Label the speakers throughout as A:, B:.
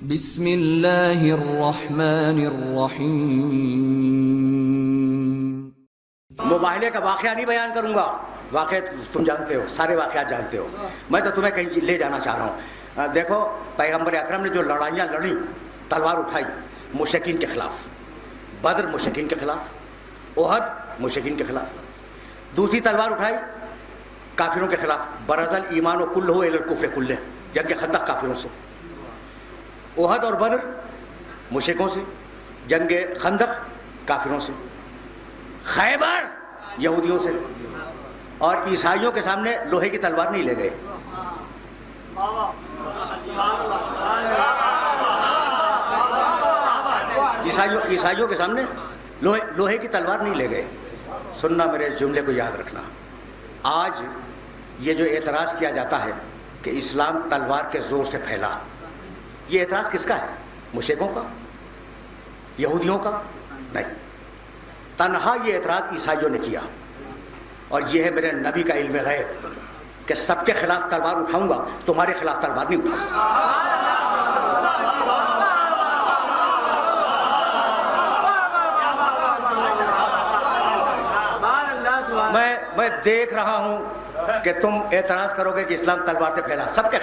A: بسم اللہ الرحمن الرحیم۔
B: مباہلے کا واقعہ نہیں بیان کروں گا، واقعہ تم جانتے ہو، سارے واقعات جانتے ہو، میں تو تمہیں کہیں لے جانا چاہ رہا ہوں۔ دیکھو پیغمبر اکرم نے جو لڑائیاں لڑیں، تلوار اٹھائی مشرکین کے خلاف، بدر مشرکین کے خلاف، احد مشرکین کے خلاف، دوسری تلوار اٹھائی کافروں کے خلاف، برز الایمان کلہ الی الکفر کلہ، جنگ خندق کافروں سے، احد اور بدر مشرکوں سے، جنگ خندق کافروں سے، خیبر یہودیوں سے، اور عیسائیوں کے سامنے لوہے کی تلوار نہیں لے گئے۔ عیسائیوں کے سامنے لوہے کی تلوار نہیں لے گئے۔ سننا، میرے اس جملے کو یاد رکھنا۔ آج یہ جو اعتراض کیا جاتا ہے کہ اسلام تلوار کے زور سے پھیلا، یہ اعتراض کس کا ہے؟ مشرکوں کا؟ یہودیوں کا؟ نہیں، تنہا یہ اعتراض عیسائیوں نے کیا، اور یہ ہے میرے نبی کا علم غیب کہ سب کے خلاف تلوار اٹھاؤں گا، تمہارے خلاف تلوار نہیں اٹھاؤں گا۔ میں دیکھ رہا ہوں کہ تم اعتراض کرو گے کہ اسلام تلوار سے پھیلا، سب کے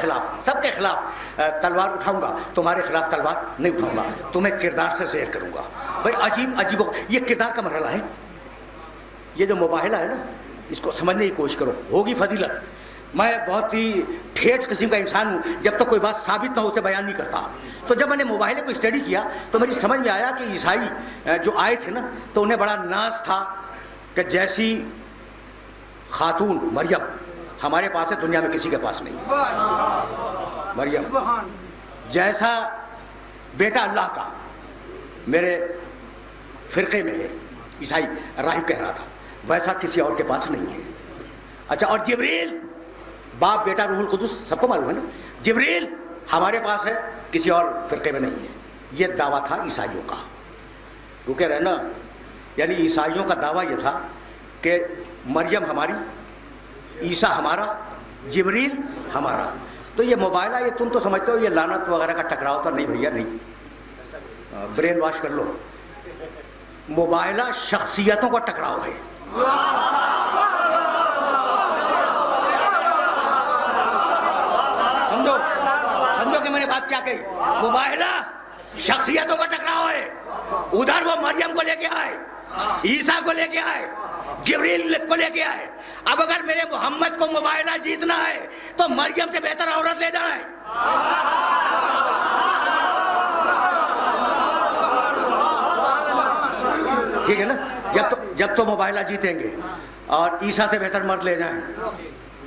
B: خلاف تلوار اٹھاؤں گا، تمہارے خلاف تلوار نہیں اٹھاؤں گا، تمہیں کردار سے زیر کروں گا۔ بھائی عجیب یہ کردار کا مرحلہ ہے۔ یہ جو مباہلہ ہے نا، اس کو سمجھنے کی کوشش کرو، ہوگی فضیلت۔ میں بہت ہی ٹھیٹ قسم کا انسان ہوں، جب تک کوئی بات ثابت نہ ہو اسے بیان نہیں کرتا۔ تو جب میں نے مباہلے کو اسٹڈی کیا تو میری سمجھ میں آیا کہ عیسائی جو آئے تھے نا، تو انہیں بڑا ناز تھا کہ جیسی خاتون مریم ہمارے پاس ہے، دنیا میں کسی کے پاس نہیں۔ مریم جیسا بیٹا اللہ کا میرے فرقے میں ہے، عیسائی راہب کہہ رہا تھا، ویسا کسی اور کے پاس نہیں ہے۔ اچھا، اور جبریل باپ بیٹا روح القدس سب کو معلوم ہے نا، جبریل ہمارے پاس ہے، کسی اور فرقے میں نہیں ہے۔ یہ دعویٰ تھا عیسائیوں کا، رکے رہنا، یعنی عیسائیوں کا دعویٰ یہ تھا کہ مریم ہماری، عیسیٰ ہمارا، جبریل ہمارا۔ تو یہ مباہلہ، یہ تم تو سمجھتے ہو یہ لعنت وغیرہ کا ٹکراؤ تھا، نہیں بھیا نہیں، برین واش کر لو۔ مباہلہ شخصیتوں کا ٹکراؤ ہے۔ سمجھو کہ میں نے بات کیا کہی؟ مباہلہ شخصیتوں کا ٹکراؤ ہے۔ ادھر وہ مریم کو لے کے آئے، عیسیٰ کو لے کے آئے، جبریل کو لے کے آئے۔ اب اگر میرے محمد کو مباہلہ جیتنا ہے تو مریم سے بہتر عورت لے جائیں۔ ٹھیک ہے نا؟ جب تو مباہلہ جیتیں گے اور عیسیٰ سے بہتر مرد لے جائیں،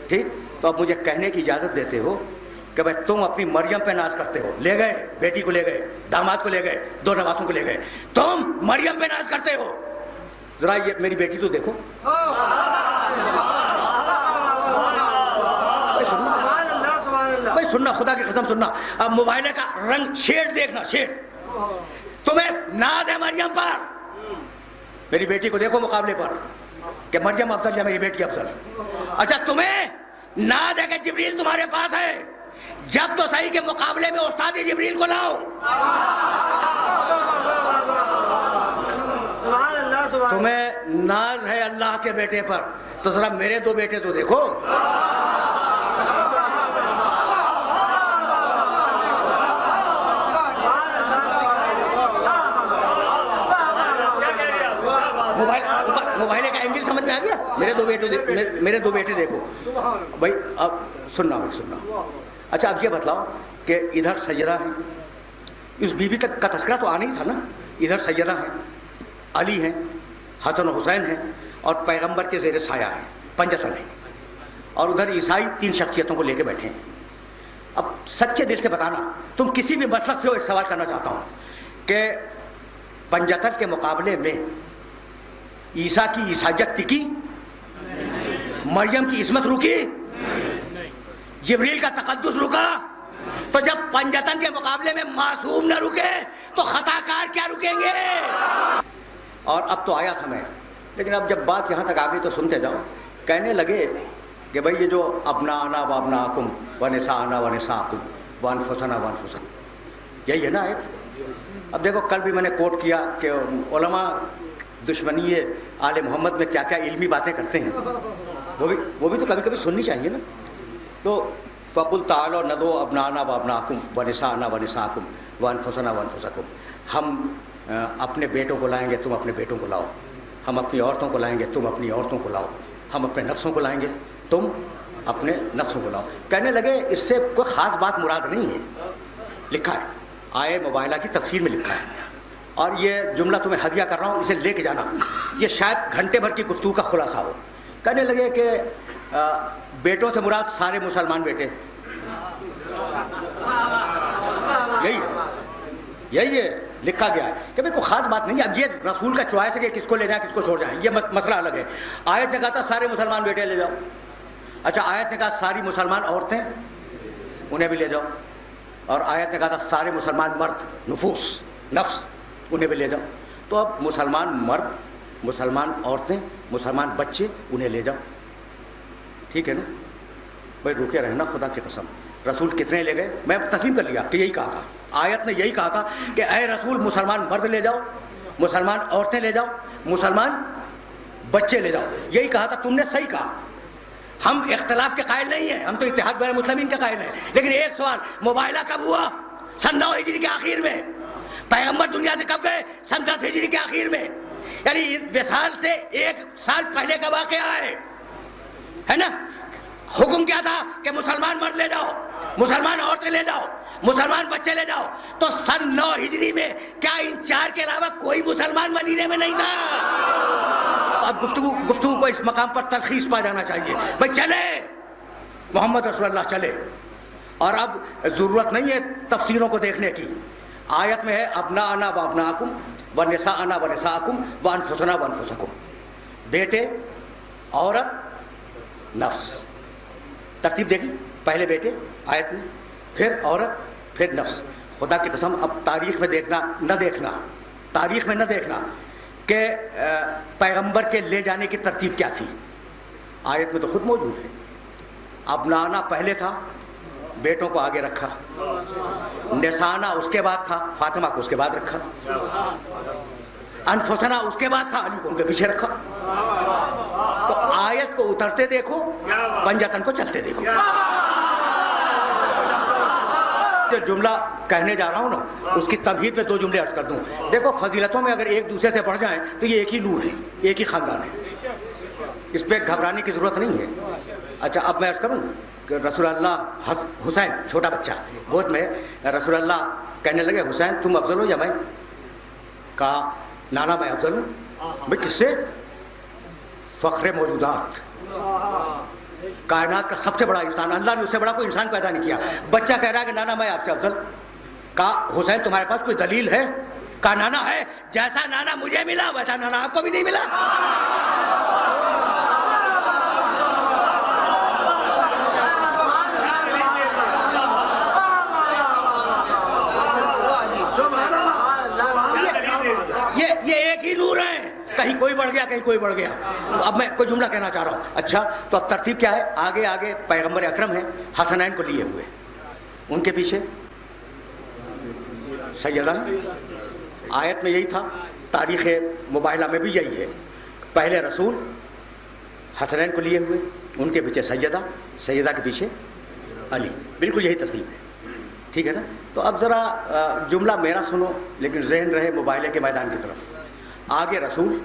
B: ٹھیک؟ تو اب مجھے کہنے کی اجازت دیتے ہو کہ بھائی تم اپنی مریم پہ ناز کرتے ہو، لے گئے بیٹی کو، لے گئے داماد کو، لے گئے دو نواسوں کو، لے گئے، تم مریم پہ ناز کرتے ہو۔ ذرا یہ میری بیٹی تو دیکھو، بھائی سننا، خدا کی قسم سننا۔ اب مباہلے کا رنگ شیڈ دیکھنا، شیڈ۔ تمہیں ناز ہے مریم پر، میری بیٹی کو دیکھو مقابلے پر کہ مریم افضل یا میری بیٹی افضل۔ اچھا، تمہیں ناز ہے کہ جبریل تمہارے پاس ہے، جب تو صحیح کے مقابلے میں استاد جبریل کو لاؤ۔ تمہیں ناز ہے اللہ کے بیٹے پر، تو ذرا میرے دو بیٹے تو دیکھو۔ مباہلے کا اینگل سمجھ میں آ گیا؟ میرے دو بیٹے دیکھو بھائی۔ اب سننا بھائی، سننا۔ اچھا، اب یہ بتلاؤ کہ ادھر سیدہ ہے، اس بیوی کا تذکرہ تو آنا ہی تھا نا۔ ادھر سیدہ ہے، علی ہیں، حسن و حسین ہیں، اور پیغمبر کے زیر سایہ ہیں، پنجتن ہیں، اور ادھر عیسائی تین شخصیتوں کو لے کے بیٹھے ہیں۔ اب سچے دل سے بتانا، تم کسی بھی مسلک سے ہو، ایک سوال کرنا چاہتا ہوں کہ پنجتن کے مقابلے میں عیسیٰ کی عیسائیت ٹکی؟ مریم کی عصمت رکی؟ جبریل کا تقدس رکا؟ تو جب پنجتن کے مقابلے میں معصوم نہ رکے تو خطا کار کیا رکیں گے؟ اور اب تو آیا تھا میں، لیکن اب جب بات یہاں تک آ گئی تو سنتے جاؤ۔ کہنے لگے کہ بھائی یہ جو ابناءنا و ابناءکم و نساءنا و نساءکم و انفسنا و انفسکم، یہی ہے نا ایک. اب دیکھو کل بھی میں نے کوٹ کیا کہ علماء دشمنی آل محمد میں کیا کیا علمی باتیں کرتے ہیں, وہ بھی تو کبھی کبھی سننی چاہیے نا. تو فقل تعالوا ندعو ابناءنا وابناءکم ونساءنا ونساءکم وانفسنا وانفسکم, ہم اپنے بیٹوں کو لائیں گے, تم اپنے بیٹوں کو لاؤ, ہم اپنی عورتوں کو لائیں گے, تم اپنی عورتوں کو لاؤ, ہم اپنے نفسوں کو لائیں گے, تم اپنے نفسوں کو لاؤ. کہنے لگے اس سے کوئی خاص بات مراد نہیں ہے, لکھا ہے آئے مباہلہ کی تفسیر میں لکھا ہے, اور یہ جملہ تمہیں ہدیہ کر رہا ہوں, اسے لے کے جانا, یہ شاید گھنٹے بھر کی گفتگو کا خلاصہ ہو. کہنے لگے کہ بیٹوں سے مراد سارے مسلمان بیٹے, یہی ہے لکھا گیا ہے کہ بھائی کوئی خاص بات نہیں ہے. اب یہ رسول کا چوائس ہے کہ کس کو لے جائیں کس کو چھوڑ جائیں, یہ مسئلہ الگ ہے. آیت نے کہا تھا سارے مسلمان بیٹے لے جاؤ, اچھا آیت نے کہا ساری مسلمان عورتیں انہیں بھی لے جاؤ, اور آیت نے کہا تھا سارے مسلمان مرد نفس انہیں بھی لے جاؤ. تو اب مسلمان مرد, مسلمان عورتیں, مسلمان بچے انہیں لے جاؤ, ٹھیک ہے نا بھائی. رکے رہنا خدا کی قسم, رسول کتنے لے گئے؟ میں تسلیم کر لیا کہ یہی کہا تھا, آیت نے یہی کہا تھا کہ اے رسول مسلمان مرد لے جاؤ, مسلمان عورتیں لے جاؤ, مسلمان بچے لے جاؤ. یہی کہا تھا, تم نے صحیح کہا. ہم اختلاف کے قائل نہیں ہیں, ہم تو اتحاد بین المسلمین کے قائل ہیں. لیکن ایک سوال, مباہلہ کب ہوا؟ سن 9 ہجری کے آخر میں. پیغمبر دنیا سے کب گئے؟ سن 10 ہجری کے آخر میں. یعنی وصال سے 1 سال پہلے کا واقعہ ہے نا. حکم کیا تھا کہ مسلمان مرد لے جاؤ, مسلمان عورتیں لے جاؤ, مسلمان بچے لے جاؤ. تو سن 9 ہجری میں کیا ان 4 کے علاوہ کوئی مسلمان مدینے میں نہیں تھا؟ اب گفتگو کو اس مقام پر تلخیص پا جانا چاہیے. بھائی چلے محمد رسول اللہ چلے, اور اب ضرورت نہیں ہے تفسیروں کو دیکھنے کی. آیت میں ہے ابناءنا وابناءکم ونساءنا ونساءکم وانفسنا وانفسکم, بیٹے, عورت, نفس. ترتیب دیکھی, پہلے بیٹے آیت میں, پھر عورت, پھر نفس. خدا کی قسم اب تاریخ میں تاریخ میں نہ دیکھنا کہ پیغمبر کے لے جانے کی ترتیب کیا تھی. آیت میں تو خود موجود ہے. ابنانا پہلے تھا, بیٹوں کو آگے رکھا. نسانا اس کے بعد تھا, فاطمہ کو اس کے بعد رکھا. انفسنا اس کے بعد تھا, علی کو ان کے پیچھے رکھا. تو آیت کو اترتے دیکھو, پنجتن کو چلتے دیکھو. جو جملہ کہنے جا رہا ہوں نا, اس کی تمہید میں 2 جملے عرض کر دوں. دیکھو فضیلتوں میں اگر ایک دوسرے سے بڑھ جائیں تو یہ ایک ہی نور ہے, ایک ہی خاندان ہے, اس پہ گھبرانے کی ضرورت نہیں ہے. اچھا اب میں عرض کروں کہ رسول اللہ حسین چھوٹا بچہ گود میں, رسول اللہ کہنے لگے حسین تم افضل ہو یا میں؟ کہا نانا میں افضل ہوں. بھائی کس سے؟ فخر موجودات, کائنات کا سب سے بڑا انسان, اللہ نے اس سے بڑا کوئی انسان پیدا نہیں کیا. بچہ کہہ رہا ہے کہ نانا میں آپ سے افضل. کہا حسین تمہارے پاس کوئی دلیل ہے؟ کہا نانا ہے, جیسا نانا مجھے ملا ویسا نانا آپ کو بھی نہیں ملا. یہ ایک ہی نور ہے, کہیں کوئی بڑھ گیا کہیں کوئی بڑھ گیا. اب میں کوئی جملہ کہنا چاہ رہا ہوں. اچھا تو اب ترتیب کیا ہے؟ آگے پیغمبر اکرم ہے, حسنین کو لیے ہوئے, ان کے پیچھے سیدہ. آیت میں یہی تھا, تاریخ مباہلہ میں بھی یہی ہے. پہلے رسول, حسنین کو لیے ہوئے, ان کے پیچھے سیدہ کے پیچھے علی. بالکل یہی ترتیب ہے, ٹھیک ہے نا. تو اب ذرا جملہ میرا سنو, لیکن ذہن رہے مباہلے کے میدان کی طرف. آگے رسول,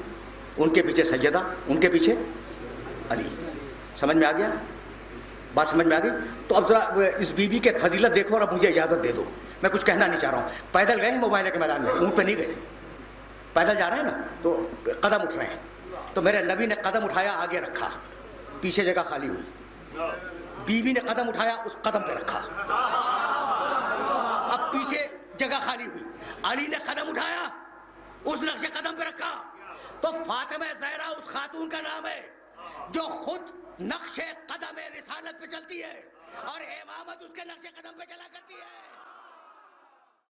B: ان کے پیچھے سیدہ, ان کے پیچھے علی. سمجھ میں آ گیا بات؟ سمجھ میں آ گئی. تو اب ذرا اس بی بی کے فضیلت دیکھو, اور اب مجھے اجازت دے دو, میں کچھ کہنا نہیں چاہ رہا ہوں. پیدل گئے ہیں مباہلے کے میدان میں, اونٹ پہ نہیں گئے, پیدل جا رہے ہیں نا, تو قدم اٹھ رہے ہیں. تو میرے نبی نے قدم اٹھایا, آگے رکھا, پیچھے جگہ خالی ہوئی. بی بی نے قدم اٹھایا, اس قدم پہ رکھا, اب پیچھے جگہ خالی ہوئی. علی نے قدم اٹھایا, اس نقش قدم پہ رکھا. تو فاطمہ زہرا اس خاتون کا نام ہے جو خود نقش قدم رسالت پہ چلتی ہے, اور امامت اس کے نقش قدم پہ چلا کرتی ہے.